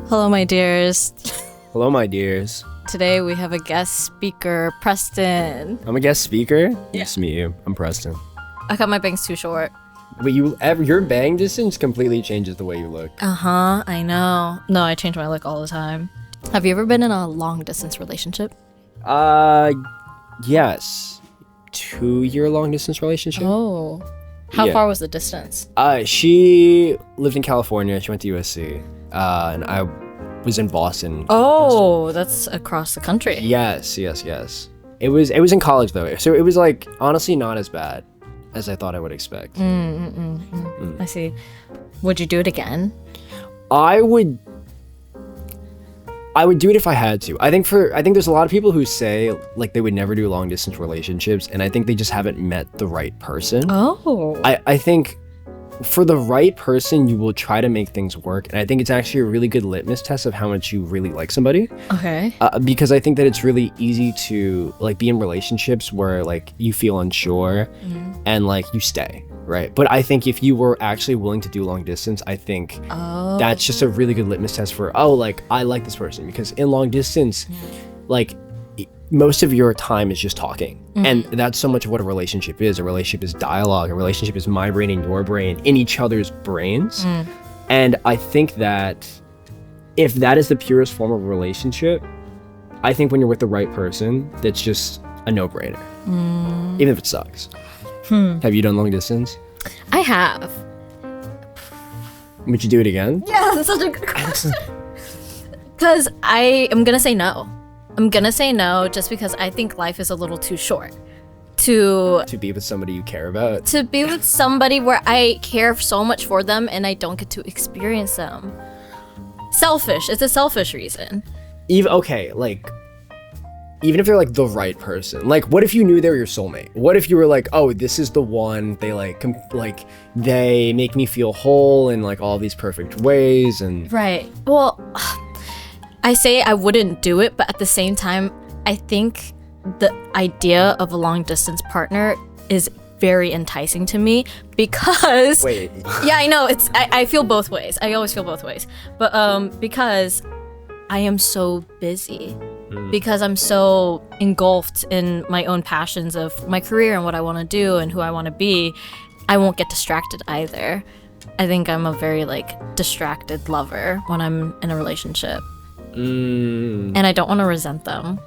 Hello, my dears. Hello, my dears. Today we have a guest speaker, Preston. I'm a guest speaker? Nice to meet you. I'm Preston. I cut my bangs too short. But your bang distance completely changes the way you look. Uh-huh, I know. No, I change my look all the time. Have you ever been in a long-distance relationship? Yes. 2-year long-distance relationship. Oh. How Yeah. far was the distance? She lived in California. She went to USC. And I was in Boston. Oh, that's across the country. Yes. It was in college though, so it was like honestly not as bad as I thought I would expect. I see. Would you do it again? I would do it if I had to. I think there's a lot of people who say like they would never do long distance relationships, and I think they just haven't met the right person. Oh. I think for the right person, you will try to make things work, and I think it's actually a really good litmus test of how much you really like somebody. Okay. Because I think that it's really easy to like be in relationships where like you feel unsure and like you stay, right? But I think if you were actually willing to do long distance, I think that's just a really good litmus test for like I like this person, because in long distance, like most of your time is just talking, and that's so much of what a relationship is. A relationship is dialogue. A relationship is my brain and your brain in each other's brains. And I think that if that is the purest form of a relationship, I think when you're with the right person, that's just a no-brainer, even if it sucks. Have you done long distance? I have. Would you do it again? Yeah, that's such a good question. Because I am going to say no. I'm going to say no just because I think life is a little too short to be with somebody you care about? To be with somebody where I care so much for them and I don't get to experience them. Selfish. It's a selfish reason. Even if they're like the right person, like what if you knew they were your soulmate? What if you were like, oh, this is the one, they they make me feel whole in like all these perfect ways, and right. Well, I say I wouldn't do it, but at the same time, I think the idea of a long distance partner is very enticing to me because wait. Yeah, I know I feel both ways. I always feel both ways. But because I am so busy. Because I'm so engulfed in my own passions of my career and what I want to do and who I want to be, I won't get distracted either. I think I'm a very distracted lover when I'm in a relationship. And I don't want to resent them.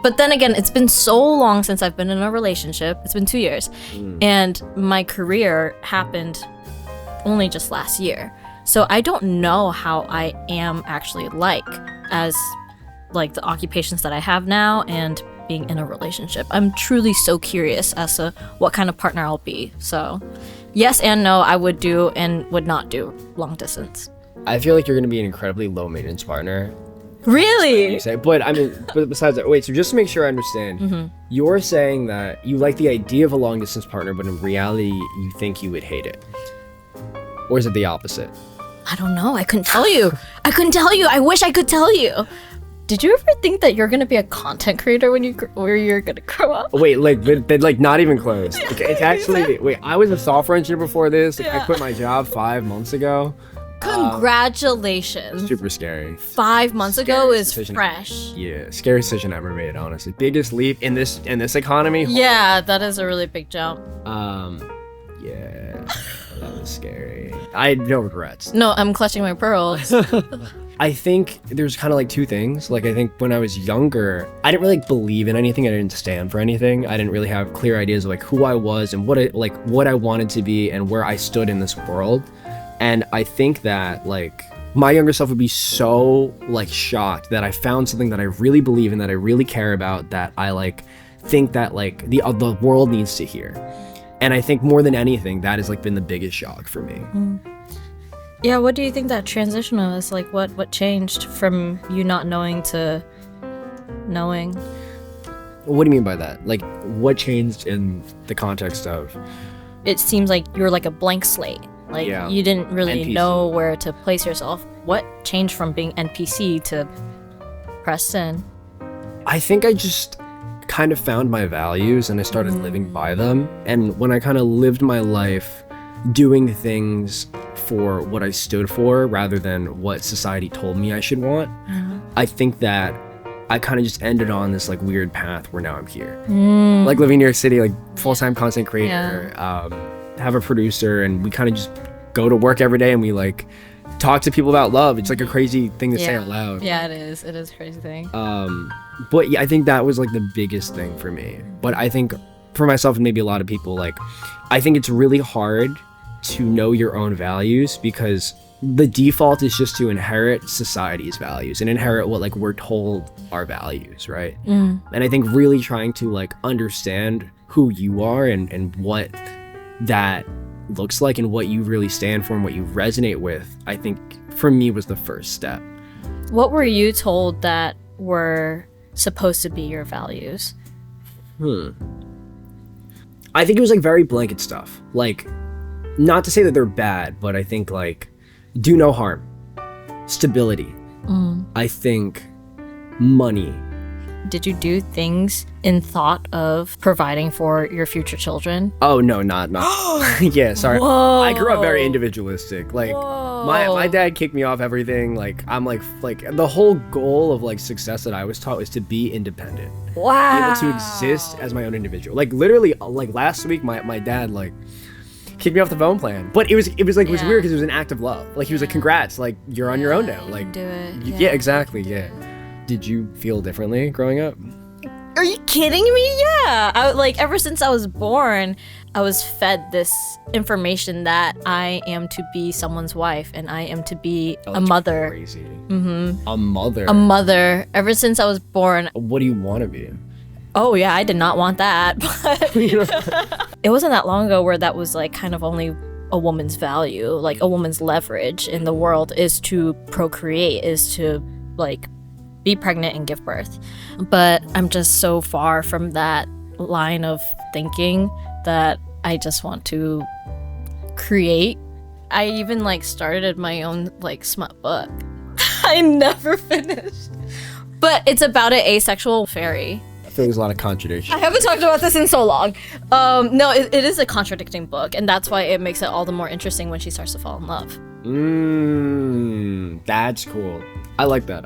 But then again, it's been so long since I've been in a relationship. It's been 2 years. And my career happened only just last year. So I don't know how I am actually as the occupations that I have now and being in a relationship. I'm truly so curious as to what kind of partner I'll be. So yes and no, I would do and would not do long distance. I feel like you're going to be an incredibly low maintenance partner. Really? But besides that, wait, so just to make sure I understand, you're saying that you like the idea of a long distance partner, but in reality, you think you would hate it. Or is it the opposite? I don't know. I couldn't tell you. I wish I could tell you. Did you ever think that you're gonna be a content creator when you're gonna grow up? Wait, not even close. It's actually, wait, I was a software engineer before this. I quit my job 5 months ago. Congratulations. Super scary. 5 months ago is fresh. Yeah, scariest decision I ever made, honestly. Biggest leap in this economy. Yeah, that is a really big jump. Yeah, that was scary. I had no regrets. No, I'm clutching my pearls. I think there's kind of two things. I think when I was younger, I didn't really believe in anything. I didn't stand for anything. I didn't really have clear ideas of who I was and what I wanted to be and where I stood in this world. And I think that my younger self would be so shocked that I found something that I really believe in, that I really care about, that I think that the world needs to hear. And I think more than anything, that has been the biggest shock for me. Yeah, what do you think that transition was? What changed from you not knowing to knowing? What do you mean by that? What changed in the context of? It seems like you were a blank slate. You didn't really NPC. know where to place yourself. What changed from being NPC to Preston? I think I just kind of found my values and I started living by them. And when I kind of lived my life doing things for what I stood for rather than what society told me I should want, I think that I kind of just ended on this like weird path where now I'm here. Like living in New York City, like full-time content creator, have a producer, and we kind of just go to work every day and we like talk to people about love. It's like a crazy thing to say out loud. Yeah, it is. It is a crazy thing. But yeah, I think that was like the biggest thing for me. But I think for myself and maybe a lot of people, like, I think it's really hard to know your own values because the default is just to inherit society's values and inherit what like we're told are values, right? And I think really trying to like understand who you are and what that looks like and what you really stand for and what you resonate with, I think for me was the first step. What were you told that were supposed to be your values? I think it was like very blanket stuff. Like, not to say that they're bad, but I think like do no harm, stability. I think money. Did you do things in thought of providing for your future children? Oh no, not yeah, sorry. Whoa. I grew up very individualistic. Like my dad kicked me off everything. Like I'm like the whole goal of like success that I was taught was to be independent. Wow. Be able to exist as my own individual. Like literally like last week my dad like kicked me off the phone plan. But it was weird because it was an act of love. Like he was like, congrats, like you're on your own now. Like do it. Yeah, exactly. Yeah. Did you feel differently growing up? Are you kidding me? Yeah. Ever since I was born, I was fed this information that I am to be someone's wife and I am to be a mother. Crazy. A mother. A mother. Ever since I was born. What do you want to be? Oh yeah, I did not want that. But it wasn't that long ago where that was like kind of only a woman's value, like a woman's leverage in the world is to procreate, is to like be pregnant and give birth. But I'm just so far from that line of thinking that I just want to create. I even like started my own like smut book. I never finished. But it's about an asexual fairy. I feel there's a lot of contradiction. I haven't talked about this in so long. No, it is a contradicting book, and that's why it makes it all the more interesting when she starts to fall in love. That's cool. I like that.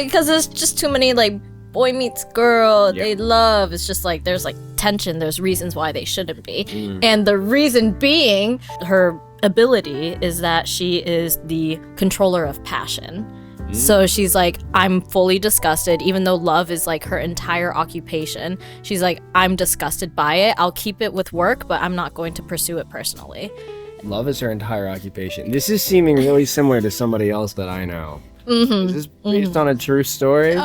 Because there's just too many like boy meets girl, they love. It's just like there's like tension. There's reasons why they shouldn't be, and the reason being her ability is that she is the controller of passion. So she's like, I'm fully disgusted, even though love is like her entire occupation. She's like, I'm disgusted by it. I'll keep it with work, but I'm not going to pursue it personally. Love is her entire occupation. This is seeming really similar to somebody else that I know. Is this based on a true story?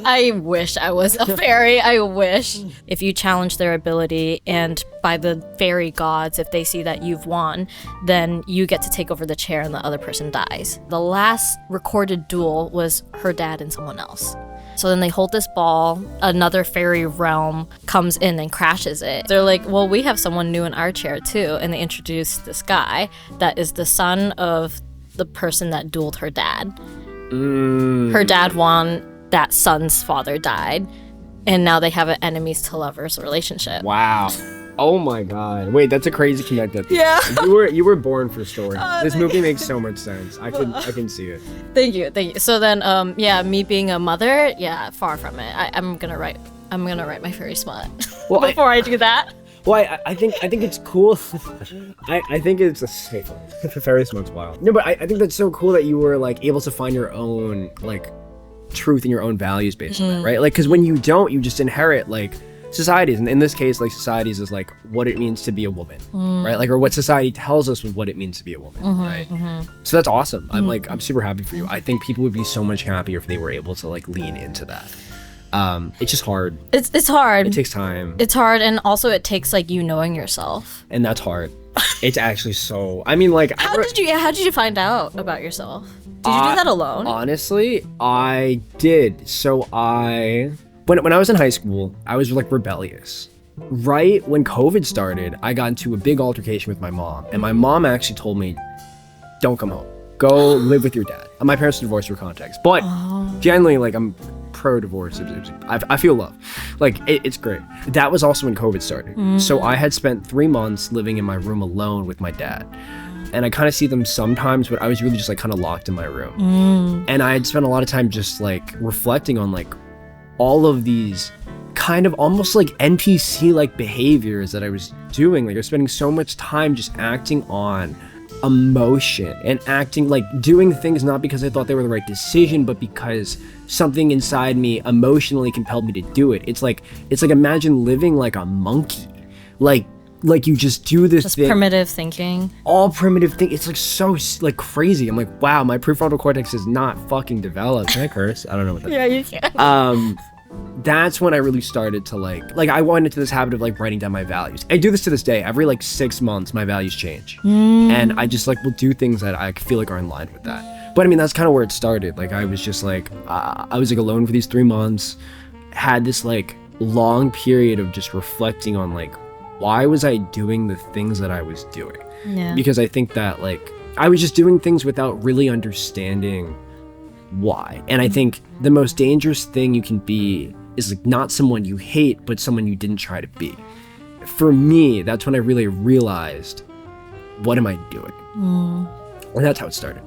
I wish I was a fairy. I wish. If you challenge their ability, and by the fairy gods, if they see that you've won, then you get to take over the chair and the other person dies. The last recorded duel was her dad and someone else. So then they hold this ball, another fairy realm comes in and crashes it. They're like, well, we have someone new in our chair too. And they introduce this guy that is the son of the person that dueled her dad. Her dad won, that son's father died. And now they have an enemies to lovers relationship. Wow. Oh my god. Wait, that's a crazy connected. Yeah. You were born for story. This movie makes so much sense. I can see it. Thank you. So then me being a mother, far from it. I'm gonna write my fairy smut. Well, before I do that. Well, I think it's cool. I think it's a safe one. The fairy smut's wild. No, but I think that's so cool that you were like able to find your own like truth and your own values based on that, right? Like, because when you don't, you just inherit like societies, and in this case, like societies is like what it means to be a woman, right? Like, or what society tells us what it means to be a woman, right? So that's awesome. I'm super happy for you. I think people would be so much happier if they were able to like lean into that. It's just hard. It's hard. It takes time. It's hard, and also it takes like you knowing yourself. And that's hard. It's actually so. I mean, like, how did you find out about yourself? Did you do that alone? Honestly, I did. So when I was in high school, I was like rebellious. Right when COVID started, I got into a big altercation with my mom, and my mom actually told me, "Don't come home. Go live with your dad." And my parents divorced for context, but generally, like, I'm pro-divorce. I feel love. Like, it's great. That was also when COVID started. So I had spent 3 months living in my room alone with my dad. And I kind of see them sometimes, but I was really just like kind of locked in my room. And I had spent a lot of time just like reflecting on like all of these kind of almost like NPC like behaviors that I was doing. Like I was spending so much time just acting on emotion and acting like doing things not because I thought they were the right decision, but because something inside me emotionally compelled me to do it. It's like imagine living like a monkey, like you just do this just thing, primitive thinking, all primitive thing. It's like so like crazy. I'm like, wow, my prefrontal cortex is not fucking developed. Can I curse? I don't know what that yeah, you can. That's when I really started to like I went into this habit of like writing down my values. I do this to this day. Every like 6 months my values change, and I just like will do things that I feel like are in line with that. But I mean, that's kind of where it started. Like I was just like I was like alone for these 3 months, had this like long period of just reflecting on like why was I doing the things that I was doing. Because I think that like I was just doing things without really understanding why. And I think the most dangerous thing you can be is like not someone you hate, but someone you didn't try to be. For me, that's when I really realized, what am I doing? And that's how it started.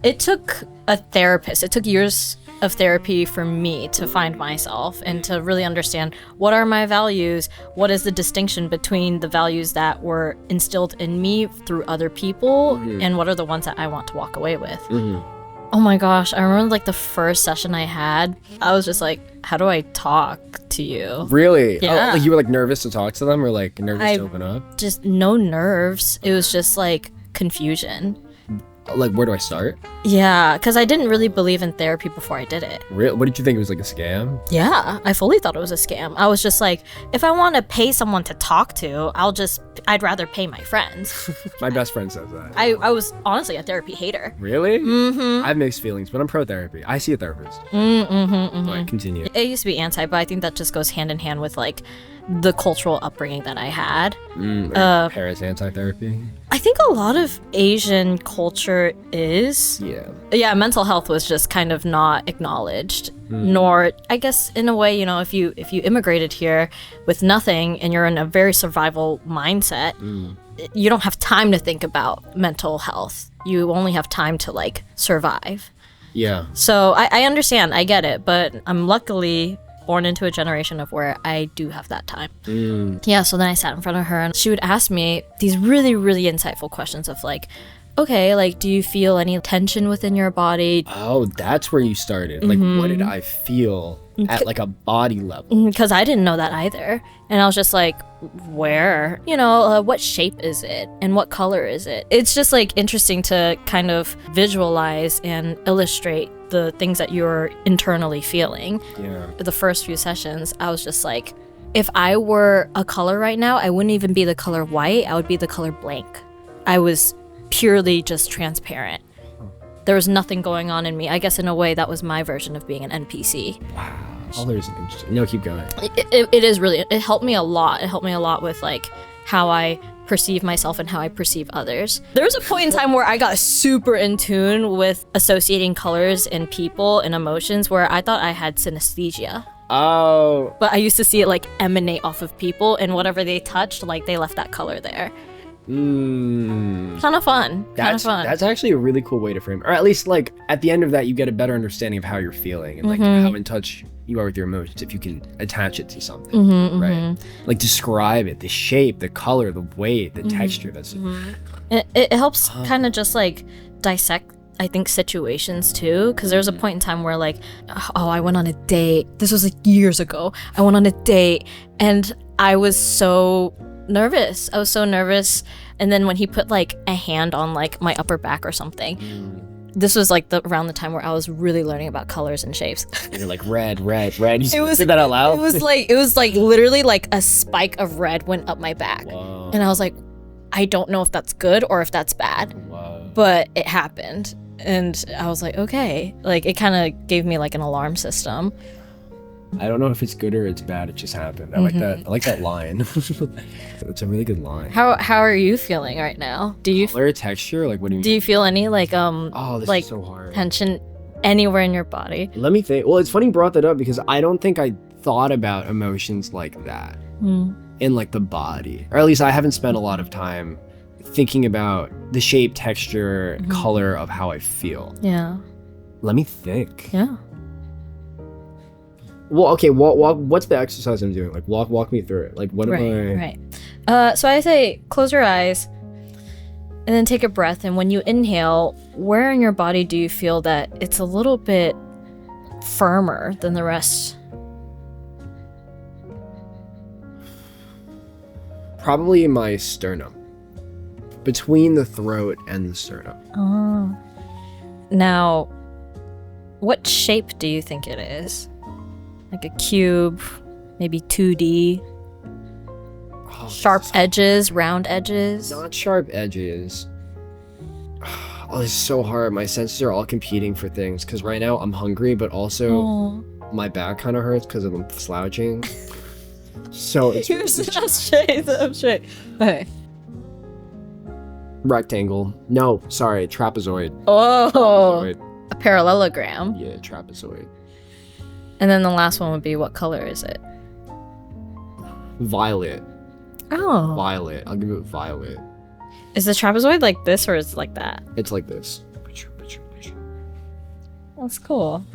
It took a therapist. It took years of therapy for me to find myself and to really understand what are my values, what is the distinction between the values that were instilled in me through other people, and what are the ones that I want to walk away with. Oh my gosh, I remember like the first session I had, I was just like, how do I talk to you? Really? Yeah. Oh, like you were like nervous to talk to them, or like nervous to open up? Just no nerves. It was just like confusion. Like, where do I start? Yeah, because I didn't really believe in therapy before I did it. What did you think? It was like a scam? Yeah, I fully thought it was a scam. I was just like, if I want to pay someone to talk to, I'd rather pay my friends. My best friend says that. I was honestly a therapy hater. Really? I have mixed feelings, but I'm pro therapy. I see a therapist. But continue. It used to be anti, but I think that just goes hand in hand with like the cultural upbringing that I had. Paris anti-therapy? I think a lot of Asian culture is. Yeah, mental health was just kind of not acknowledged. Nor, I guess, in a way, you know, if you immigrated here with nothing and you're in a very survival mindset, you don't have time to think about mental health. You only have time to like survive. Yeah. So I understand, I get it, but I'm luckily born into a generation of where I do have that time. Yeah, so then I sat in front of her and she would ask me these really, really insightful questions of like, okay, like, do you feel any tension within your body? Oh, that's where you started. Like, what did I feel at like a body level? Because I didn't know that either. And I was just like, where? You know, what shape is it? And what color is it? It's just like interesting to kind of visualize and illustrate the things that you're internally feeling. Yeah. The first few sessions, I was just like, if I were a color right now, I wouldn't even be the color white. I would be the color blank. I was purely just transparent. There was nothing going on in me. I guess in a way that was my version of being an NPC. Wow. Colors are interesting. No, keep going. It is really, it helped me a lot. It helped me a lot with like how I perceive myself and how I perceive others. There was a point in time where I got super in tune with associating colors and people and emotions where I thought I had synesthesia. Oh. But I used to see it like emanate off of people, and whatever they touched, like they left that color there. Kind of fun. That's actually a really cool way to frame it. Or at least like at the end of that you get a better understanding of how you're feeling and like how in touch you are with your emotions if you can attach it to something, right? Like describe it, the shape, the color, the weight, the texture. That's it helps kind of just like dissect, I think, situations too, because there was a point in time where like, oh, I went on a date. This was like years ago. I went on a date and I was so nervous. And then when he put like a hand on like my upper back or something, this was like around the time where I was really learning about colors and shapes. And you're like red. You said that out loud? It was like literally like a spike of red went up my back. Whoa. And I was like, I don't know if that's good or if that's bad. Whoa. But it happened. And I was like, okay. Like it kind of gave me like an alarm system. I don't know if it's good or it's bad. It just happened. I like that. I like that line. It's a really good line. How are you feeling right now? Do you color, texture? Like what do you mean? Do you feel any like this like is so hard. tension anywhere in your body. Let me think. Well, it's funny you brought that up because I don't think I thought about emotions like that in like the body, or at least I haven't spent a lot of time thinking about the shape, texture, color of how I feel. Yeah. Let me think. Yeah. Well, okay. What's the exercise I'm doing? Like, walk me through it. Like, what am I? Right. So I say close your eyes, and then take a breath. And when you inhale, where in your body do you feel that it's a little bit firmer than the rest? Probably in my sternum, between the throat and the sternum. Oh. Now, what shape do you think it is? Like a cube, maybe 2D? Sharp edges, round edges? Not sharp edges. Oh, this is so hard. My senses are all competing for things because right now I'm hungry, but also my back kind of hurts because I'm slouching. So it's straight. Okay. Rectangle. No, sorry, trapezoid. Oh, Trapezoid. a parallelogram. Yeah, trapezoid. And then the last one would be, what color is it? Violet. Oh. Violet. I'll give it violet. Is the trapezoid like this or is it like that? It's like this. That's cool.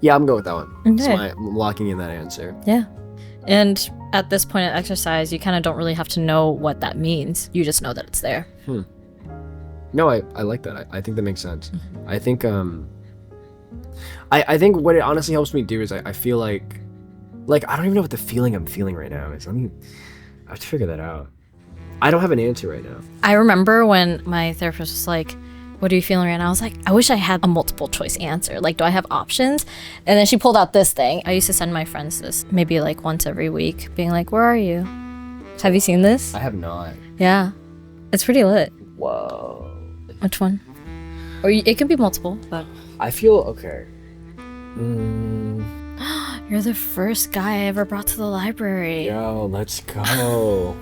Yeah, I'm going with that one. Okay. So I'm locking in that answer. Yeah. And at this point of exercise, you kind of don't really have to know what that means. You just know that it's there. No, I like that. I think that makes sense. I think I think what it honestly helps me do is I feel like I don't even know what the feeling I'm feeling right now is. I have to figure that out. I don't have an answer right now. I remember when my therapist was like, what are you feeling right now? I was like, I wish I had a multiple choice answer. Like, do I have options? And then she pulled out this thing. I used to send my friends this maybe like once every week, being like, where are you? Have you seen this? I have not. Yeah. It's pretty lit. Whoa. Which one? Or it can be multiple, but... I feel okay. You're the first guy I ever brought to the library. Yo, let's go.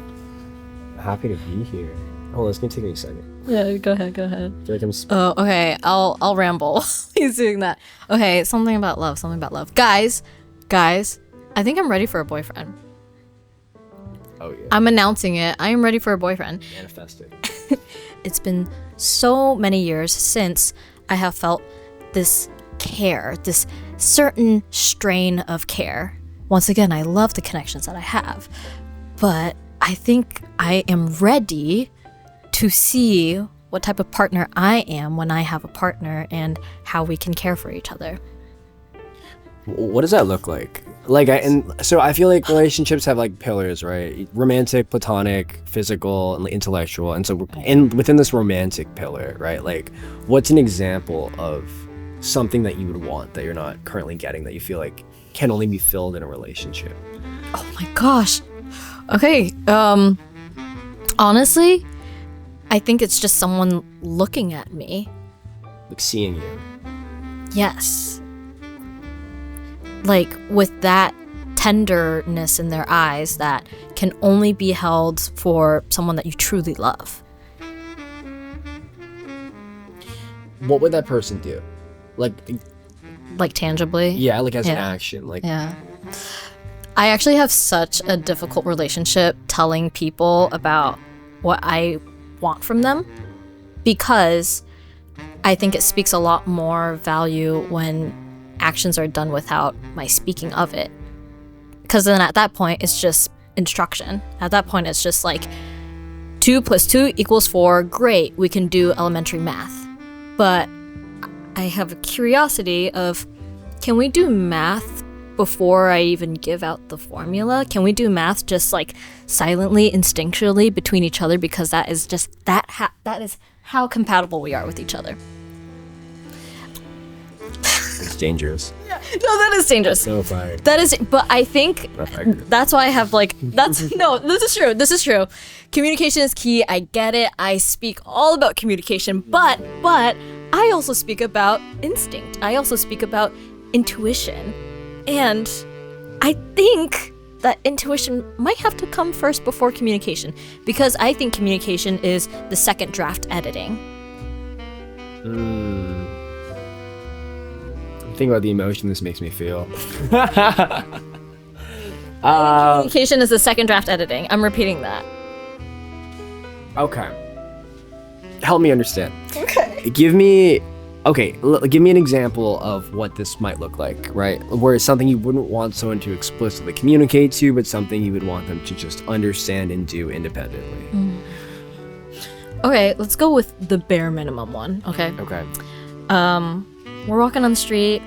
Happy to be here. Oh, it's gonna take me a second. Yeah, go ahead. I feel like I'm Oh, okay. I'll ramble. He's doing that. Okay, something about love. Guys, I think I'm ready for a boyfriend. Oh yeah. I'm announcing it. I am ready for a boyfriend. Manifest it. It's been so many years since I have felt this care, this certain strain of care. Once again, I love the connections that I have, but I think I am ready to see what type of partner I am when I have a partner and how we can care for each other. What does that look like? So I feel like relationships have like pillars, right? Romantic, platonic, physical, and intellectual. And so within this romantic pillar, right? Like, what's an example of something that you would want that you're not currently getting that you feel like can only be filled in a relationship? Oh my gosh. Okay. Honestly, I think it's just someone looking at me. Like seeing you. Yes. Like with that tenderness in their eyes that can only be held for someone that you truly love. What would that person do? Like tangibly? Yeah, like as an action. Like yeah. I actually have such a difficult relationship telling people about what I want from them because I think it speaks a lot more value when actions are done without my speaking of it. Because then at that point, it's just instruction. At that point, it's just like 2 + 2 = 4. Great, we can do elementary math. But I have a curiosity of, can we do math before I even give out the formula? Can we do math just like silently, instinctually between each other? Because that is just that is how compatible we are with each other. it's dangerous. Yeah. No, that is dangerous. No fire. That is, but I think that's why I have like, no, this is true. Communication is key. I get it. I speak all about communication, but I also speak about instinct. I also speak about intuition. And I think that intuition might have to come first before communication, because I think communication is the second draft editing. Think about the emotion this makes me feel. Communication is the second draft editing. I'm repeating that. Okay. Help me understand. Okay. Give me an example of what this might look like, right? Where it's something you wouldn't want someone to explicitly communicate to, but something you would want them to just understand and do independently. Okay, let's go with the bare minimum one, okay? Okay. We're walking on the street,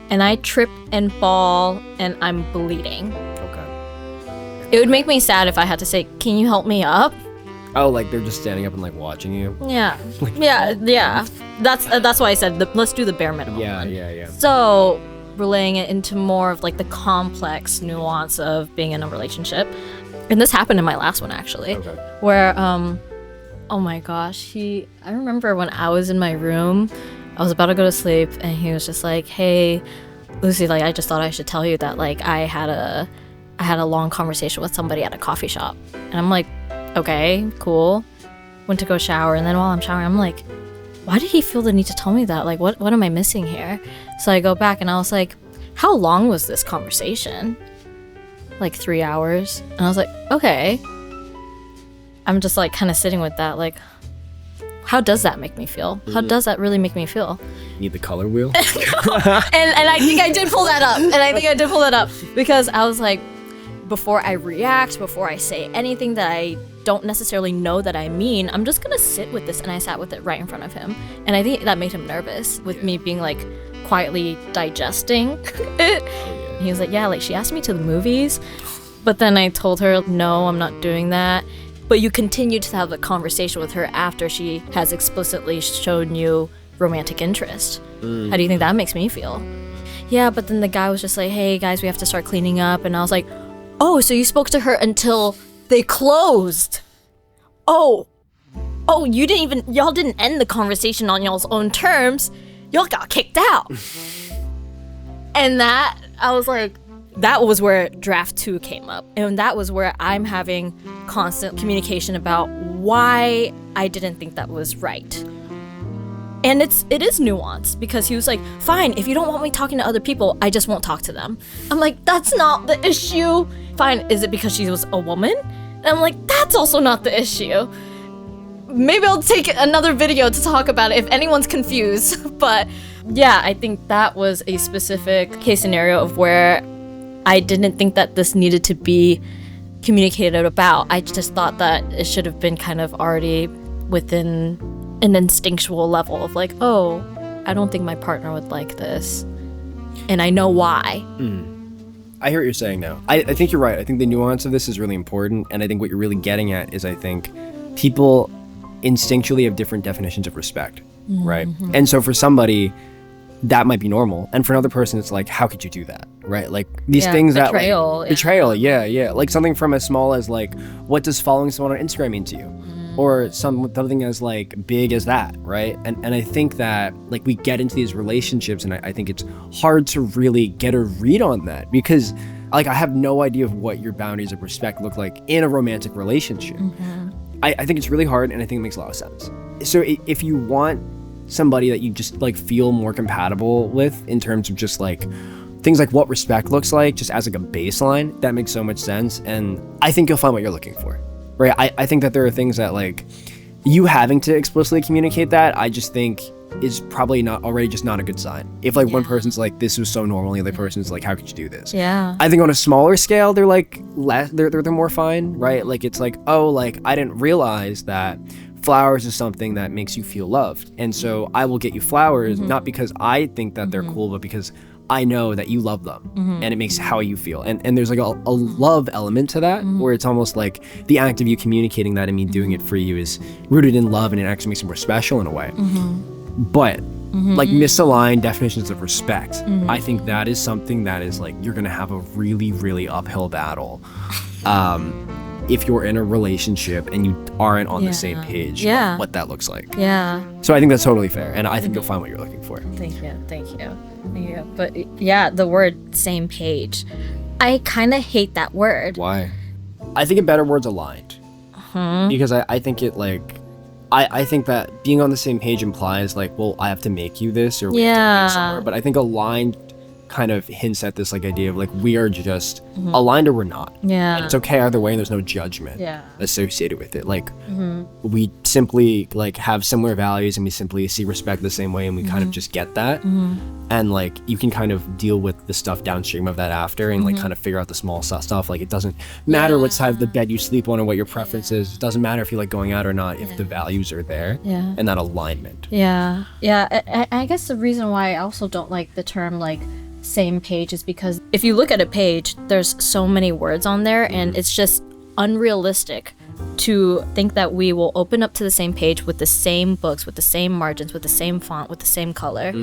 and I trip and fall, and I'm bleeding. Okay. It would make me sad if I had to say, can you help me up? Oh, like they're just standing up and like watching you? Yeah. Yeah. That's why I said, let's do the bare minimum one. Yeah. So, relaying it into more of like the complex nuance of being in a relationship. And this happened in my last one, actually. Okay. Where, oh my gosh, I remember when I was in my room, I was about to go to sleep, and he was just like, hey, Lucy, like, I just thought I should tell you that, like, I had a long conversation with somebody at a coffee shop. And I'm like, okay, cool. Went to go shower, and then while I'm showering, I'm like, why did he feel the need to tell me that? Like, what am I missing here? So I go back, and I was like, how long was this conversation? Like 3 hours. And I was like, okay. I'm just like kind of sitting with that, like, how does that make me feel? How does that really make me feel? Need the color wheel? and I think I did pull that up. Because I was like, before I react, before I say anything that I don't necessarily know that I mean, I'm just gonna sit with this. And I sat with it right in front of him. And I think that made him nervous with me being like quietly digesting it. And he was like, yeah, like she asked me to the movies. But then I told her, no, I'm not doing that. But you continue to have the conversation with her after she has explicitly shown you romantic interest. How do you think that makes me feel? Yeah, but then the guy was just like, hey guys, we have to start cleaning up. And I was like, oh, so you spoke to her until they closed. Oh, y'all didn't end the conversation on y'all's own terms. Y'all got kicked out. And that, I was like, that was where draft 2 came up. And that was where I'm having constant communication about why I didn't think that was right. And it is nuanced, because he was like, fine, if you don't want me talking to other people, I just won't talk to them. I'm like, that's not the issue. Fine, is it because she was a woman? And I'm like, that's also not the issue. Maybe I'll take another video to talk about it if anyone's confused. But yeah, I think that was a specific case scenario of where I didn't think that this needed to be communicated about. I just thought that it should have been kind of already within an instinctual level of like, oh, I don't think my partner would like this. And I know why. I hear what you're saying now. I think you're right. I think the nuance of this is really important. And I think what you're really getting at is, I think people instinctually have different definitions of respect, right? And so for somebody, that might be normal. And for another person, it's like, how could you do that? Right? Like these things betrayal, that like, betrayal. Yeah. Like something from as small as like, what does following someone on Instagram mean to you? Or something as like big as that, right? And I think that like we get into these relationships, and I think it's hard to really get a read on that, because like I have no idea of what your boundaries of respect look like in a romantic relationship. I think it's really hard, and I think it makes a lot of sense. So if you want somebody that you just like feel more compatible with in terms of just like things like what respect looks like, just as like a baseline, that makes so much sense. And I think you'll find what you're looking for, right? I think that there are things that like you having to explicitly communicate that, I just think is probably not a good sign. If like one person's like, this was so normal, the other person's like, how could you do this? I think on a smaller scale, they're like less, they're more fine, right? Like it's like, oh, like I didn't realize that flowers is something that makes you feel loved, and so I will get you flowers, not because I think that they're cool, but because I know that you love them, and it makes how you feel. And there's like a love element to that, where it's almost like the act of you communicating that and me doing it for you is rooted in love, and it actually makes it more special in a way. But like misaligned definitions of respect, I think that is something that is like, you're gonna have a really, really uphill battle if you're in a relationship and you aren't on the same page on what that looks like. So I think that's totally fair, and I think you'll find what you're looking for. Thank you. But yeah, the word same page, I kind of hate that word. Why? I think a better word's aligned. Because I think it like, I think that being on the same page implies like, well, I have to make you this or we have to meet somewhere. But I think aligned kind of hints at this like idea of like we are just aligned or we're not. Yeah. And it's okay either way. There's no judgment associated with it. Like we simply like have similar values and we simply see respect the same way and we kind of just get that. And like you can kind of deal with the stuff downstream of that after and like kind of figure out the small stuff. Like it doesn't matter what side of the bed you sleep on or what your preference is. It doesn't matter if you like going out or not if the values are there and that alignment. Yeah. I guess the reason why I also don't like the term like same page is because if you look at a page, there's so many words on there and it's just unrealistic to think that we will open up to the same page with the same books, with the same margins, with the same font, with the same color.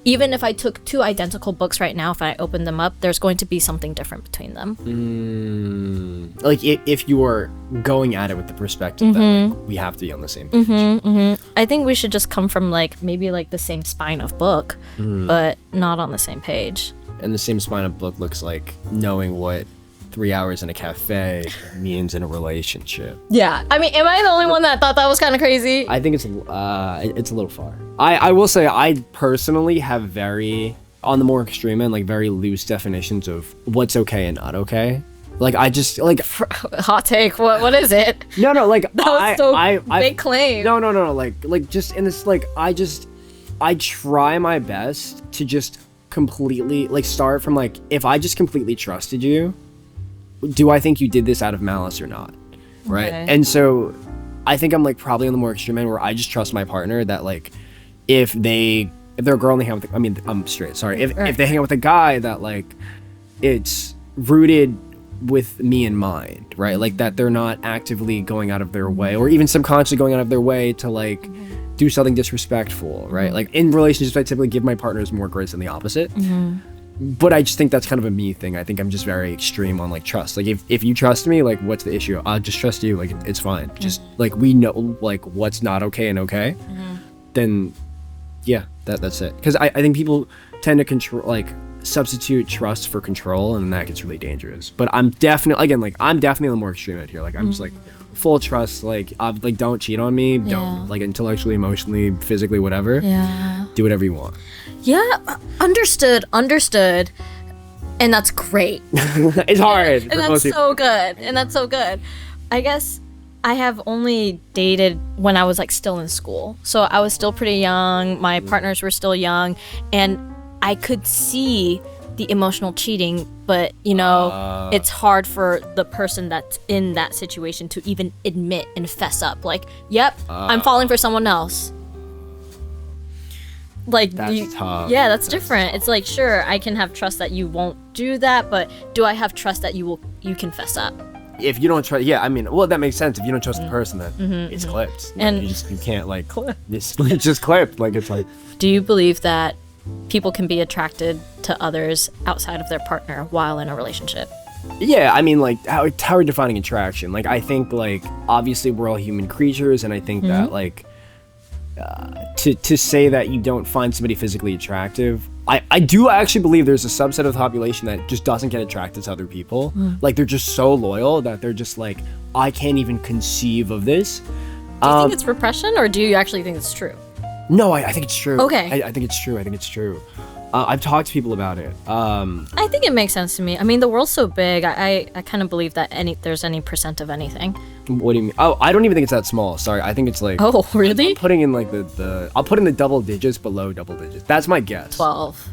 Even if I took two identical books right now, if I opened them up, there's going to be something different between them. Like if you are going at it with the perspective that like, we have to be on the same page. I think we should just come from like maybe like the same spine of book, but not on the same page. And the same spine of book looks like knowing what 3 hours in a cafe means in a relationship. Yeah, I mean, am I the only one that thought that was kind of crazy? I think it's a little far. I will say I personally have very, on the more extreme end, like very loose definitions of what's okay and not okay. Like I just like hot take. What is it? No, like that was so big claim. No. Like just in this like I try my best to just completely like start from like if I just completely trusted you. Do I think you did this out of malice or not? Right. Okay. And so I think I'm like probably on the more extreme end where I just trust my partner that like if they're a girl and they hang out with I'm straight, sorry. If they hang out with a guy that like it's rooted with me in mind, right? Like that they're not actively going out of their way or even subconsciously going out of their way to like do something disrespectful, right? Like in relationships I typically give my partners more grace than the opposite. But I just think that's kind of a me thing. I think I'm just very extreme on like trust. Like if you trust me, like what's the issue? I'll just trust you. Like it's fine. Just like we know like what's not okay and okay. Then yeah, that's it. Because I think people tend to control like substitute trust for control, and that gets really dangerous. But I'm definitely on the more extreme end here. Like I'm just like full trust. Like like don't cheat on me. Don't like intellectually, emotionally, physically, whatever. Yeah. Do whatever you want. Yeah, understood. And that's great. It's hard. And that's so good. I guess I have only dated when I was like still in school. So I was still pretty young. My partners were still young. And I could see the emotional cheating, but you know, it's hard for the person that's in that situation to even admit and fess up. Like, yep, I'm falling for someone else. Like that's tough. Yeah, that's different. It's like, sure, I can have trust that you won't do that, but do I have trust that you can fess up? If you don't trust, I mean, well, that makes sense. If you don't trust the person, then it's clipped. Like, And you can't like it's just clipped. Like it's like. Do you believe that people can be attracted to others outside of their partner while in a relationship? Yeah, I mean, like how are we defining attraction? Like I think like obviously we're all human creatures, and I think that like. To say that you don't find somebody physically attractive, I do actually believe there's a subset of the population that just doesn't get attracted to other people. Like they're just so loyal that they're just like, I can't even conceive of this. Do you think it's repression, or do you actually think it's true? No, I think it's true. Okay. I think it's true. I've talked to people about it. I think it makes sense to me. I mean, the world's so big. I kind of believe that there's any percent of anything. What do you mean? Oh, I don't even think it's that small. Sorry, I think it's like. Oh, really? I'm putting in like I'll put in the double digits below double digits. That's my guess. 12.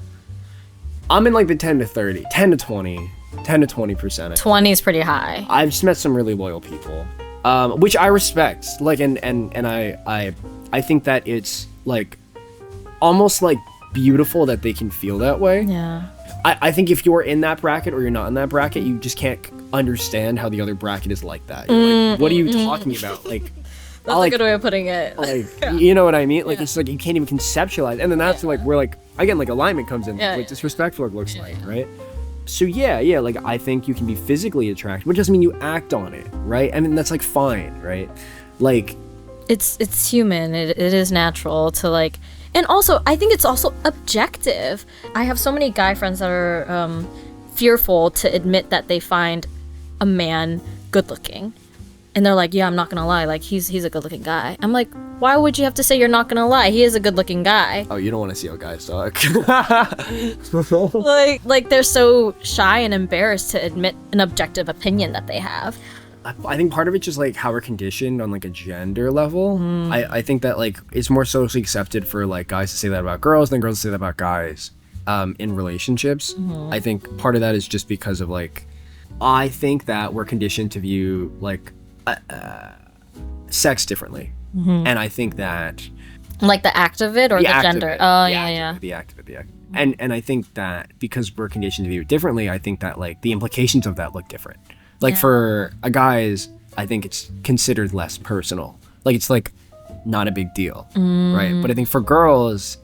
I'm in like the 10 to 30, 10 to 20, 10 to 20%. 20 is pretty high. I've just met some really loyal people, which I respect. Like, and I think that it's like almost like beautiful that they can feel that way. Yeah. I think if you're in that bracket or you're not in that bracket, you just can't understand how the other bracket is like that. You're like, what are you talking about? Like, that's a good way of putting it. Like, you know what I mean? Like, it's like you can't even conceptualize. And then that's like where like again like alignment comes in. Like disrespectful it looks like, right? So yeah, like I think you can be physically attracted, which doesn't mean you act on it, right? I mean that's like fine, right? Like, it's human. It is natural to like. And also, I think it's also objective. I have so many guy friends that are fearful to admit that they find a man good looking. and they're like, yeah, I'm not gonna lie, like he's a good looking guy. I'm like, why would you have to say you're not gonna lie? He is a good looking guy. Oh, you don't want to see how guys talk. like they're so shy and embarrassed to admit an objective opinion that they have. I think part of it's just like how we're conditioned on like a gender level. I think that like it's more socially accepted for like guys to say that about girls than girls to say that about guys in relationships. I think part of that is just because of like, I think that we're conditioned to view like sex differently. And I think that like the act of it or the gender. Oh yeah. The act of it. And I think that because we're conditioned to view it differently, I think that like the implications of that look different. Like for a guys, I think it's considered less personal. Like it's like not a big deal, right? But I think for girls,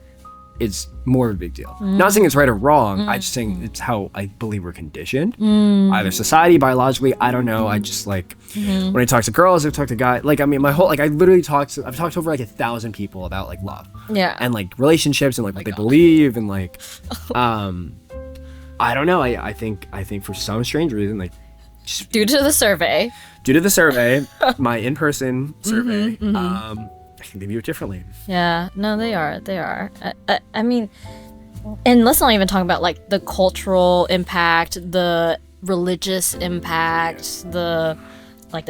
it's more of a big deal. Not saying it's right or wrong. I'm just saying it's how I believe we're conditioned. Either society, biologically, I don't know. I just like when I talk to girls, I talk to guys. Like I mean, my whole like I literally I've talked to over like 1,000 people about like love, and like relationships and like what they believe and like I don't know. I think for some strange reason like. Due to the survey, my in-person survey, I think they view it differently. Yeah, no, they are. I mean, and let's not even talk about like the cultural impact, the religious impact, the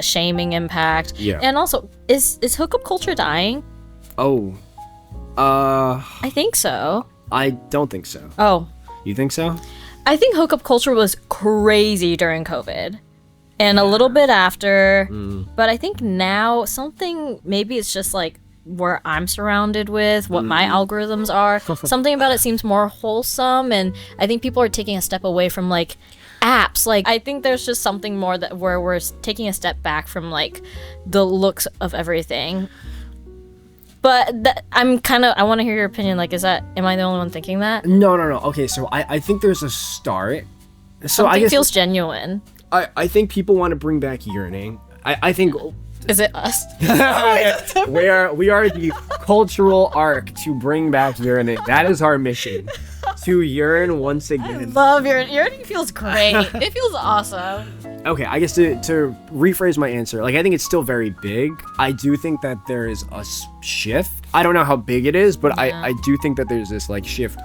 shaming impact. Yeah. And also, is hookup culture dying? Oh, I think so. I don't think so. Oh. You think so? I think hookup culture was crazy during COVID. And a little bit after, but I think now maybe it's just like where I'm surrounded with, what my algorithms are. Something about it seems more wholesome, and I think people are taking a step away from like apps. Like I think there's just something more that where we're taking a step back from like the looks of everything. But I want to hear your opinion. Like, am I the only one thinking that? No. Okay, so I think there's a start. So something I guess feels genuine. I think people want to bring back yearning. I think. Is it us? we are the cultural arc to bring back yearning. That is our mission. To yearn once again. I love yearning. Yearning feels great. It feels awesome. Okay, I guess to rephrase my answer, like I think it's still very big. I do think that there is a shift. I don't know how big it is, but I do think that there's this like shift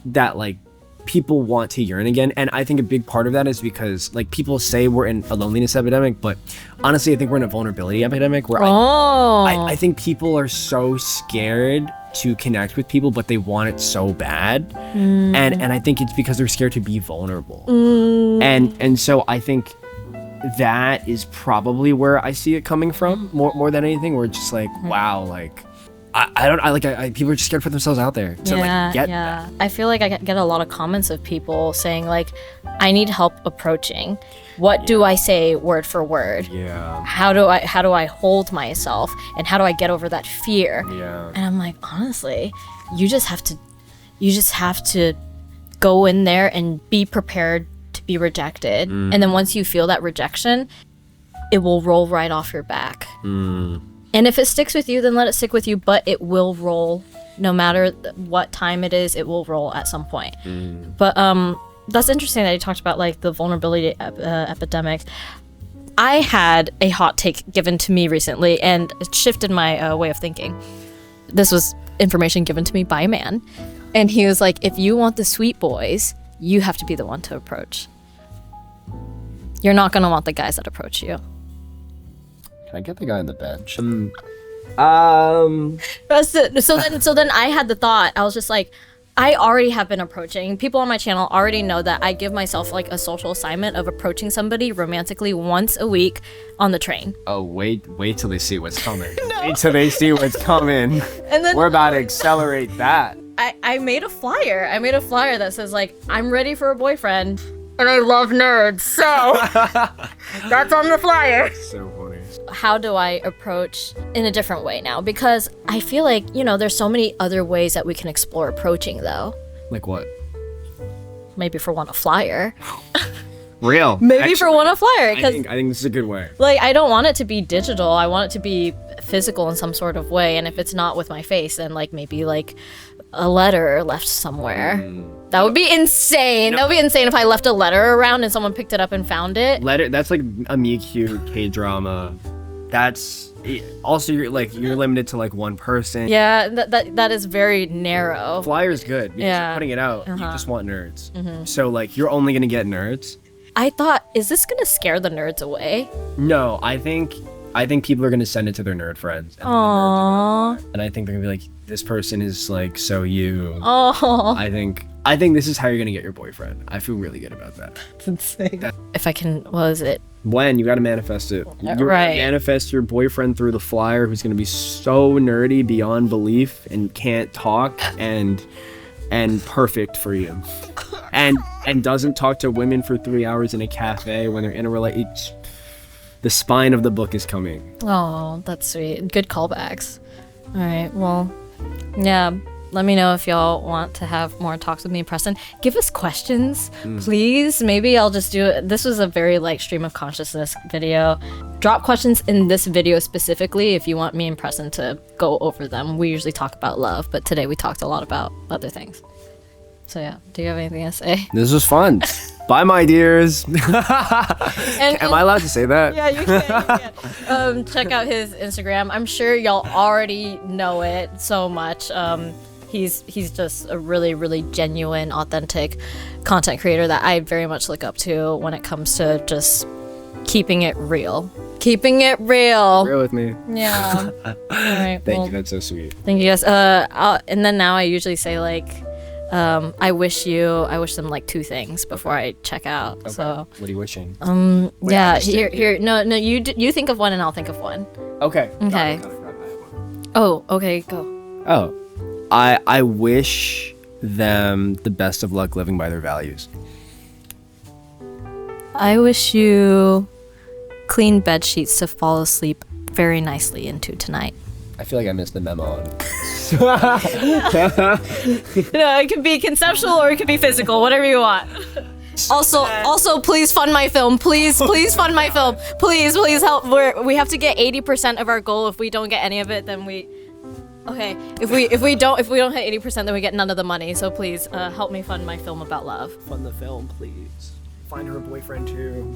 that like people want to yearn again. And I think a big part of that is because like people say we're in a loneliness epidemic, but honestly I think we're in a vulnerability epidemic where I think people are so scared to connect with people, but they want it so bad. And I think it's because they're scared to be vulnerable. And so I think that is probably where I see it coming from more than anything, where it's just like, wow, like people are just scared to put themselves out there to like get that. I feel like I get a lot of comments of people saying like, I need help approaching. What do I say word for word? Yeah. How do I hold myself, and how do I get over that fear? Yeah. And I'm like, honestly, you just have to go in there and be prepared to be rejected. And then once you feel that rejection, it will roll right off your back. And if it sticks with you, then let it stick with you, but it will roll. No matter what time it is, it will roll at some point. But that's interesting that you talked about like the vulnerability epidemic. I had a hot take given to me recently, and it shifted my way of thinking. This was information given to me by a man, and he was like, if you want the sweet boys, you have to be the one to approach. You're not going to want the guys that approach you. Can I get the guy on the bench? So then I had the thought, I was just like, I already have been approaching. People on my channel already know that I give myself like a social assignment of approaching somebody romantically once a week on the train. Oh, wait till they see what's coming. Wait till they see what's coming. And then we're about to accelerate that. I made a flyer. That says like, I'm ready for a boyfriend and I love nerds. So that's on the flyer. So funny. How do I approach in a different way now? Because I feel like, there's so many other ways that we can explore approaching though. Like what? Maybe for one, a flyer. Real. Maybe for one, a flyer. I think this is a good way. Like, I don't want it to be digital. I want it to be physical in some sort of way. And if it's not with my face, then like maybe like a letter left somewhere. That would be insane. No. That would be insane if I left a letter around and someone picked it up and found it. Letter, that's like a me cute K-drama that's also you're limited to like one person. Yeah, that is very narrow. Flyer's good because you're putting it out. You just want nerds. So like you're only gonna get nerds. I thought, is this gonna scare the nerds away? No, I think people are gonna send it to their nerd friends. Aww. And I think they're gonna be like, this person is like so you. Oh. I think this is how you're gonna get your boyfriend. I feel really good about that. That's insane. If I can, what is it? When you gotta manifest it. You're right. gonna manifest your boyfriend through the flyer, who's gonna be so nerdy beyond belief and can't talk and perfect for you. And doesn't talk to women for 3 hours in a cafe when they're in a relationship. The spine of the book is coming. Oh, that's sweet. Good callbacks. All right, well, yeah. Let me know if y'all want to have more talks with me and Preston. Give us questions, please. Maybe I'll just do it. This was a very like stream of consciousness video. Drop questions in this video specifically if you want me and Preston to go over them. We usually talk about love, but today we talked a lot about other things. So yeah, do you have anything to say? This was fun. Bye, my dears. Am I allowed to say that? Yeah, you can. Check out his Instagram. I'm sure y'all already know it so much. He's just a really, really genuine, authentic content creator that I very much look up to when it comes to just keeping it real. Keeping it real. Real with me. Yeah. All right. Thank you. That's so sweet. Thank you guys. And then now I usually say like, I wish them like 2 things before I check out. Okay. So what are you wishing? Yeah. Here. No. You think of one and I'll think of one. Okay. Okay. Oh. Okay. Go. Oh. I wish them the best of luck living by their values. I wish you clean bed sheets to fall asleep very nicely into tonight. I feel like I missed the memo on it can be conceptual or it can be physical, whatever you want. Also, please fund my film. Please fund my film. Please help. We have to get 80% of our goal. If we don't get any of it, then we. Okay, if we don't hit 80%, then we get none of the money. So please help me fund my film about love. Fund the film, please. Find her a boyfriend too.